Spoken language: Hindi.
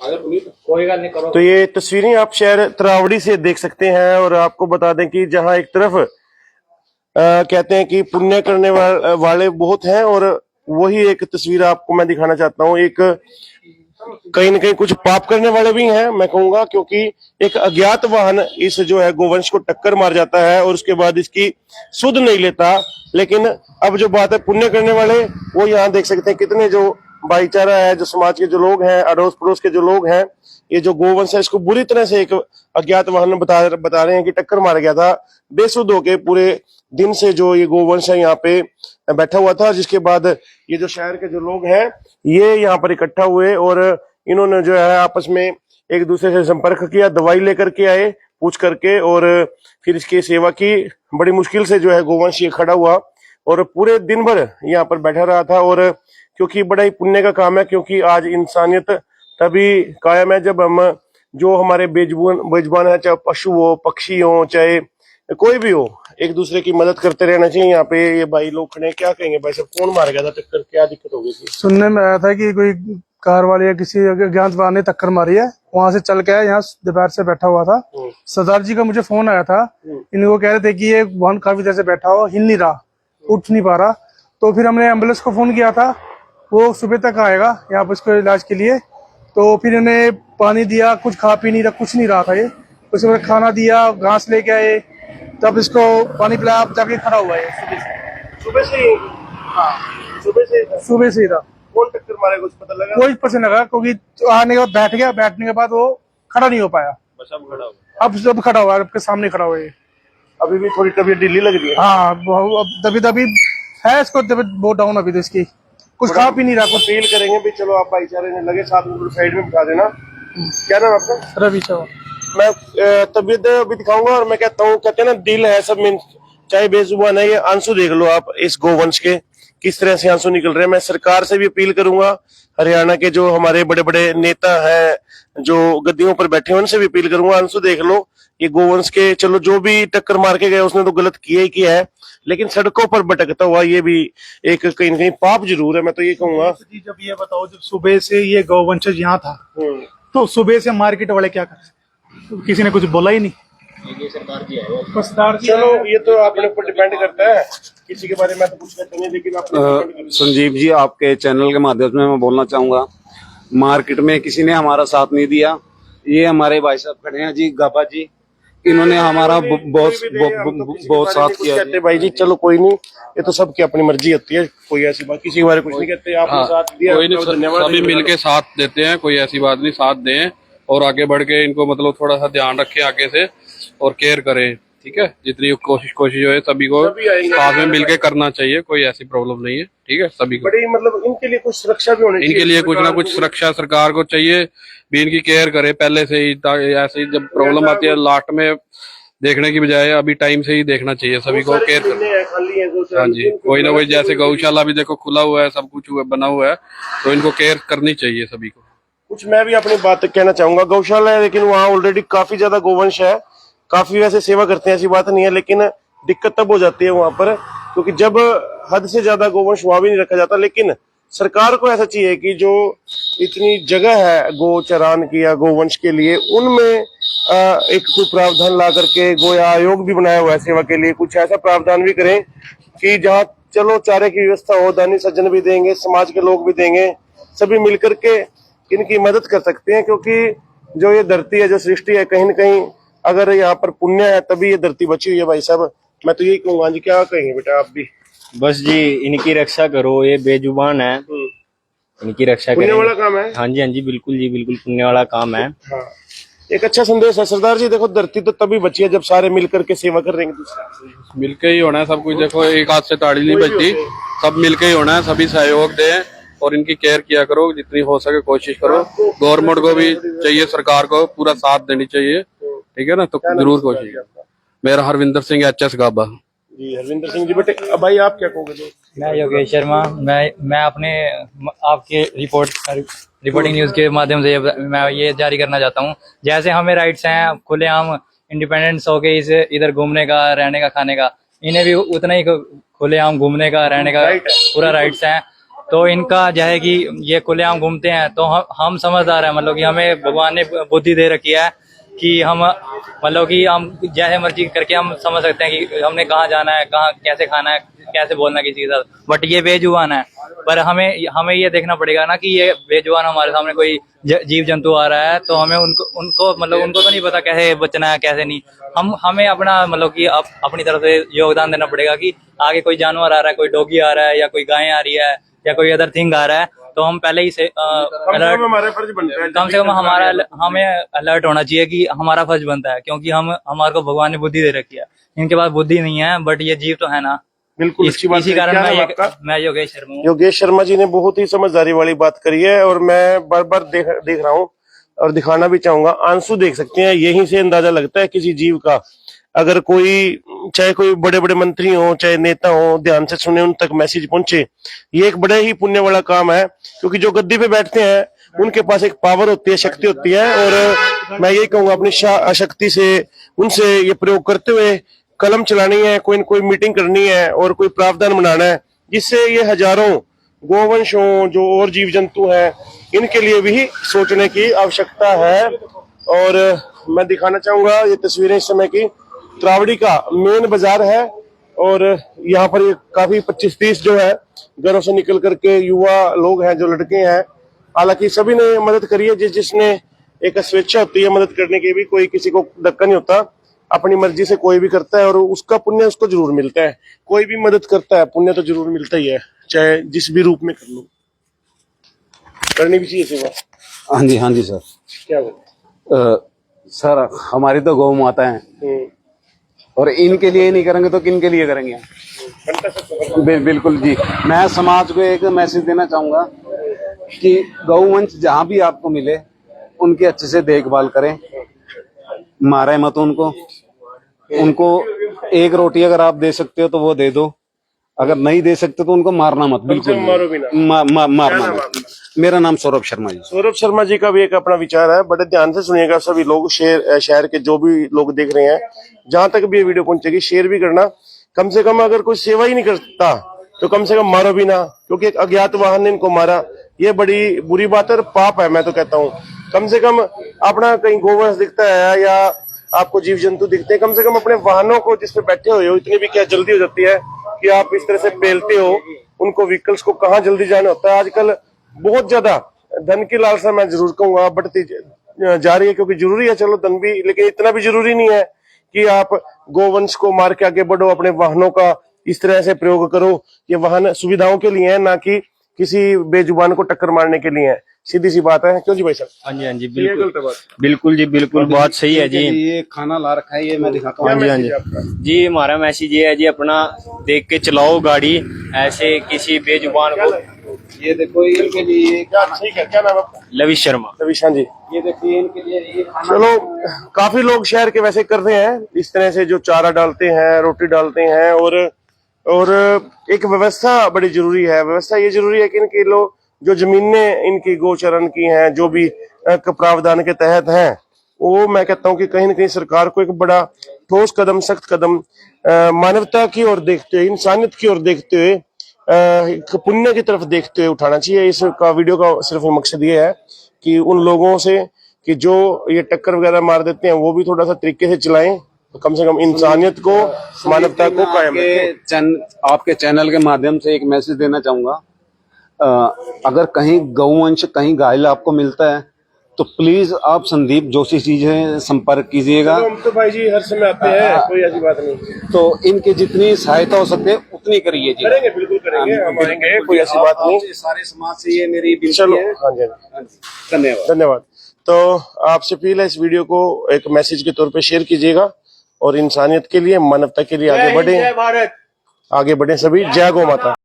कोई गल नहीं करो। तो ये तस्वीरें आप शहर तरावड़ी से देख सकते हैं और आपको बता दें कि जहां एक तरफ कहते हैं कि पुण्य करने वाले बहुत हैं और वही एक तस्वीर आपको मैं दिखाना चाहता हूँ। एक कहीं ना कहीं कुछ पाप करने वाले भी हैं मैं कहूंगा, क्योंकि एक अज्ञात वाहन इस जो है गोवंश को टक्कर मार जाता है और उसके बाद इसकी सुध नहीं लेता। लेकिन अब जो बात है पुण्य करने वाले, वो यहाँ देख सकते हैं कितने जो भाईचारा है, जो समाज के जो लोग हैं, अड़ोस पड़ोस के जो लोग हैं, ये जो गोवंश है इसको बुरी तरह से एक अज्ञात वाहन में बता रहे हैं कि टक्कर मार गया था। बेसुध होके पूरे दिन से जो ये गोवंश है यहाँ पे बैठा हुआ था, जिसके बाद ये जो शहर के जो लोग हैं ये यहाँ पर इकट्ठा हुए और इन्होंने जो है आपस में एक दूसरे से संपर्क किया, दवाई लेकर के आए पूछ करके और फिर इसकी सेवा की। बड़ी मुश्किल से जो है गोवंश ये खड़ा हुआ और पूरे दिन भर यहाँ पर बैठा रहा था। और क्योंकि बड़ा ही पुण्य का काम है, क्योंकि आज इंसानियत तभी कायम है जब हम जो हमारे बेजुबान है, चाहे पशु हो, पक्षी हो, चाहे कोई भी हो, एक दूसरे की मदद करते रहना चाहिए। यहाँ पे ये भाई लोग खड़े, क्या कहेंगे भाई साहब, कौन मार गया था टक्कर, क्या दिक्कत हो गई थी? सुनने में आया था कि कोई कार वाले या किसी अज्ञात वाहन ने टक्कर मारी है, वहां से चल के आया, यहाँ दोपहर से बैठा हुआ था। सरदार जी का मुझे फोन आया था, इनको कह रहे थे कि ये वाहन काफी देर से बैठा हुआ, हिल नहीं रहा, उठ नहीं पा रहा। तो फिर हमने एम्बुलेंस को फोन किया था, वो सुबह तक आएगा यहाँ पर इसको इलाज के लिए। तो फिर इन्हें पानी दिया, कुछ खा पी नहीं रहा, कुछ नहीं रहा था ये। उसके बाद खाना दिया, घास लेके आए, तब इसको पानी पिलाया, अब जाके खड़ा हुआ है सुबह से ही? हाँ, सुबह से ही था। कौन टक्कर मारे, कुछ पता लगा? कोई पता नहीं लगा, क्योंकि आने के बाद बैठ गया, बैठने के बाद वो खड़ा नहीं हो पाया। बस अब खड़ा हो, अब जब खड़ा हुआ है, आपके सामने खड़ा हुआ है। अभी भी थोड़ी तबीयत ढीली लग रही है? हाँ, अब तभी है इसको, तबीयत बहुत डाउन अभी तो इसकी, कुछ खा भी नहीं रहा। कुछ फील करेंगे भी, चलो आप भाईचारे ने लगे साथ में साइड में बिठा देना। क्या नाम आपका? रवि चौहान। मैं तबीयत भी दिखाऊंगा और मैं कहता हूँ, कहते हैं ना दिल है सब में, चाहे बेजुबान है। ये आंसू देख लो आप इस गोवंश के, किस तरह से आंसू निकल रहे हैं। मैं सरकार से भी अपील करूंगा, हरियाणा के जो हमारे बड़े बड़े नेता हैं जो गद्दियों पर बैठे हैं, उनसे भी अपील करूंगा, आंसू देख लो ये गोवंश के। चलो जो भी टक्कर मार के गए उसने तो गलत किया ही किया है, लेकिन सड़कों पर भटकता हुआ ये भी एक कहीं ना कहीं पाप जरूर है, मैं तो ये कहूंगा। जब ये बताओ, जब सुबह से ये गौवंशज यहाँ था, तो सुबह से मार्केट वाले क्या कर, तो किसी ने कुछ बोला ही नहीं। सरदार जी चलो ये तो अपने ऊपर डिपेंड करता है, किसी के बारे में तो कुछ कहते नहीं, लेकिन अपने संजीव जी, आपके चैनल के माध्यम से मैं बोलना चाहूंगा, मार्केट में किसी ने हमारा साथ नहीं दिया। ये हमारे भाई साहब खड़े हैं जी, गाबा जी, इन्होंने हमारा बहुत साथ किया। कहते भाई जी, चलो कोई नहीं, ये तो सबकी अपनी मर्जी होती है, कोई ऐसी बात किसी के बारे में कुछ नहीं कहते। आपने साथ दिया, कोई नहीं, सभी मिलके साथ देते हैं, कोई ऐसी बात नहीं, साथ दें और आगे बढ़ के इनको मतलब थोड़ा सा ध्यान रखें आगे से और केयर करें, ठीक है। जितनी कोशिश जो है सभी को साथ में मिलके करना चाहिए, कोई ऐसी प्रॉब्लम नहीं है, ठीक है। सभी को बड़ी मतलब इनके लिए कुछ सुरक्षा भी होनी चाहिए, इनके लिए कुछ ना कुछ सुरक्षा सरकार को चाहिए भी, इनकी केयर करे पहले से ही, ऐसे ही जब प्रॉब्लम आती है लास्ट में देखने की बजाय अभी टाइम से ही देखना चाहिए, सभी को केयर करना। हाँ जी, कोई ना कोई, जैसे गौशाला भी देखो खुला हुआ है, सब कुछ बना हुआ है, तो इनको केयर करनी चाहिए सभी को। कुछ मैं भी अपनी बात कहना चाहूंगा, गौशाला है लेकिन वहाँ ऑलरेडी काफी ज्यादा गोवंश है, काफी वैसे सेवा करते हैं, ऐसी बात नहीं है, लेकिन दिक्कत तब हो जाती है वहां पर क्योंकि जब हद से ज्यादा गोवंश वहां भी नहीं रखा जाता। लेकिन सरकार को ऐसा चाहिए कि जो इतनी जगह है गो चरान की या गोवंश के लिए, उनमें एक कोई प्रावधान ला करके, गोया आयोग भी बनाया हुआ है सेवा के लिए, कुछ ऐसा प्रावधान भी करें कि जहाँ चलो चारे की व्यवस्था हो, दानी सज्जन भी देंगे, समाज के लोग भी देंगे, सभी मिलकर के इनकी मदद कर सकते हैं। क्योंकि जो ये धरती है, जो सृष्टि है, कहीं ना कहीं अगर यहाँ पर पुण्य है तभी ये धरती बची हुई है। भाई साहब मैं तो यही कहूंगा जी, क्या कहेंगे बेटा आप भी? बस जी, इनकी रक्षा करो, ये बेजुबान है, इनकी रक्षा पुण्य वाला काम है। हाँ जी, हाँ जी, बिल्कुल जी, बिल्कुल पुण्य वाला काम है। हाँ, एक अच्छा संदेश है सरदार जी। देखो धरती तो तभी बची है जब सारे मिलकर के सेवा कर रहे हैं, दूसरा मिलके ही होना है सब कुछ। देखो एक हाथ से ताड़ी नहीं बजती, सब मिलके ही होना है, सभी सहयोग दें और इनकी केयर किया करो, जितनी हो सके कोशिश करो। गवर्नमेंट को भी चाहिए, सरकार को पूरा साथ देनी चाहिए, ठीक है ना, तो जरूर कोशिश। मेरा हरविंदर सिंह, HS गाबा जी। हरविंदर सिंह जी, बेटे भाई आप क्या कहोगे? मैं योगेश शर्मा, मैं अपने आपके रिपोर्टिंग न्यूज के माध्यम से मैं ये जारी करना चाहता हूँ, जैसे हमें राइट्स हैं खुलेआम इंडिपेंडेंस हो के इसे इधर घूमने का, रहने का, खाने का, इन्हें भी उतना ही खुलेआम घूमने का, रहने का पूरा राइट्स है। तो इनका जो है कि ये खुलेआम घूमते हैं, तो हम समझदार हैं, मतलब कि हमें भगवान ने बुद्धि दे रखी है कि हम मतलब कि हम जैसे मर्जी करके हम समझ सकते हैं कि हमने कहाँ जाना है, कहाँ कैसे खाना है, कैसे बोलना है किसी के साथ। बट ये बेजुबान है, पर हमें ये देखना पड़ेगा ना कि ये बेजुबान हमारे सामने कोई जीव जंतु आ रहा है, तो हमें उनको मतलब उनको तो नहीं पता कैसे बचना है कैसे नहीं। हमें अपना मतलब कि अपनी तरफ से योगदान देना पड़ेगा कि आगे कोई जानवर आ रहा है, कोई डॉगी आ रहा है या कोई गाय आ रही है या कोई अदर थिंग आ रहा है, तो हम पहले ही से अलर्ट, हमारा फर्ज बनता है, कम से कम हमें अलर्ट होना चाहिए कि हमारा फर्ज बनता है, क्योंकि हमारे को भगवान ने बुद्धि दे रखी है। इनके पास बुद्धि नहीं है, बट ये जीव तो है ना। बिल्कुल अच्छी बात इसी है। कारण क्या नाम आपका? मैं योगेश शर्मा हूँ। योगेश शर्मा जी ने बहुत ही समझदारी वाली बात करी है और मैं बार बार देख रहा हूँ और दिखाना भी चाहूंगा। आंसू देख सकते हैं, यहीं से अंदाजा लगता है किसी जीव का। अगर कोई, चाहे कोई बड़े बड़े मंत्री हो, चाहे नेता हो, ध्यान से सुने, उन तक मैसेज पहुंचे, ये एक बड़े ही पुण्य वाला काम है। क्योंकि जो गद्दी पे बैठते हैं उनके पास एक पावर होती है, शक्ति होती है, और मैं यही कहूंगा अपनी शक्ति से उनसे ये प्रयोग करते हुए कलम चलानी है, कोई न कोई मीटिंग करनी है और कोई प्रावधान बनाना है, जिससे ये हजारों गोवंश हो, जो और जीव जंतु हैं, इनके लिए भी सोचने की आवश्यकता है। और मैं दिखाना चाहूंगा ये तस्वीरें इस समय की त्रावड़ी का मेन बाजार है, और यहाँ पर ये काफी 25-30 जो है घरों से निकल करके युवा लोग हैं, जो लड़के हैं, हालांकि सभी ने मदद करी है। जिसने एक स्वेच्छा होती है मदद करने की भी, कोई किसी को धक्का नहीं होता, अपनी मर्जी से कोई भी करता है और उसका पुण्य उसको जरूर मिलता है। कोई भी मदद करता है पुण्य तो जरूर मिलता ही है, चाहे जिस भी रूप में कर लो, करनी भी चाहिए सेवा। हाँ जी सर। क्या बोलते सर हमारी तो गौ माता है और इनके लिए नहीं करेंगे तो किन के लिए करेंगे? बिल्कुल जी। मैं समाज को एक मैसेज देना चाहूंगा कि गौवंश जहां भी आपको मिले उनकी अच्छे से देखभाल करें, मारे मत उनको एक रोटी अगर आप दे सकते हो तो वो दे दो, अगर नहीं दे सकते तो उनको मारना मत, बिल्कुल मारो भी ना। मारना मत। मेरा नाम सौरभ शर्मा जी। सौरभ शर्मा जी का भी एक अपना विचार है, बड़े ध्यान से सुनिएगा सभी लोग। शहर के जो भी लोग देख रहे हैं, जहां तक भी ये वीडियो पहुंचेगी शेयर भी करना। कम से कम अगर कोई सेवा ही नहीं करता तो कम से कम मारो भी ना, क्योंकि एक अज्ञात वाहन ने इनको मारा, ये बड़ी बुरी बात है और पाप है। मैं तो कहता हूँ कम से कम अपना कहीं गोवंश दिखता है या आपको जीव जंतु दिखते हैं, कम से कम अपने वाहनों को जिसपे बैठे हुए हो, इतनी भी क्या जल्दी हो जाती है कि आप इस तरह से पेलते हो उनको, व्हीकल्स को कहाँ जल्दी जाना होता है। आजकल बहुत ज्यादा धन की लालसा, मैं जरूर कहूंगा, बढ़ती जा रही है, क्योंकि जरूरी है चलो धन भी, लेकिन इतना भी जरूरी नहीं है कि आप गोवंश को मार के आगे बढ़ो, अपने वाहनों का इस तरह से प्रयोग करो। ये वाहन सुविधाओं के लिए है, ना कि किसी बेजुबान को टक्कर मारने के लिए है। सीधी सी बात है, क्यों जी भाई साहब? हाँ जी ये गलत बात। बिल्कुल जी, बिल्कुल बात सही है जी। ये खाना ला रखा है, ये मैं दिखाता हूँ। हाँ जी, हमारा मैसेज ये है जी, अपना देख के चलाओ गाड़ी, ऐसे किसी बेजुबान को। ये देखो इनके लिए ठीक है, क्या नाम है आपका? लविश शर्मा। लविश, हाँ जी। ये देखिए इनके लिए ये खाना। चलो, काफी लोग शहर के वैसे कर रहे हैं इस तरह से, जो चारा डालते हैं, रोटी डालते हैं, और एक व्यवस्था बड़ी जरूरी है। व्यवस्था ये जरूरी है कि इनके लोग जो जमीनें इनकी गोचरण की हैं, जो भी प्रावधान के तहत हैं, वो मैं कहता हूँ कि कहीं ना कहीं सरकार को एक बड़ा ठोस कदम, सख्त कदम मानवता की ओर देखते हुए, इंसानियत की ओर देखते हुए, पुण्य की तरफ देखते हुए उठाना चाहिए। इसका वीडियो का सिर्फ मकसद ये है कि उन लोगों से कि जो ये टक्कर वगैरह मार देते हैं, वो भी थोड़ा सा तरीके से चलाएं, तो कम से कम इंसानियत को, मानवता को कायम रखें। आपके चैनल के माध्यम से एक मैसेज देना चाहूंगा, अगर कहीं गौवंश, कहीं घायल आपको मिलता है तो प्लीज आप संदीप जोशी जी से संपर्क कीजिएगा। हम तो भाई जी हर समय आते हैं, कोई ऐसी बात नहीं। तो इनकी जितनी सहायता हो सके उतनी करिए जी। करेंगे, बिल्कुल करेंगे, हम आएंगे, कोई ऐसी बात नहीं। सारे समाज से ये मेरी विनती चलो, है। हाँ जी, धन्यवाद। धन्यवाद। तो आपसे अपील है, इस वीडियो को एक मैसेज के तौर पे शेयर कीजिएगा और इंसानियत के लिए, मानवता के लिए आगे बढ़े, आगे बढ़े सभी। जय गौ माता।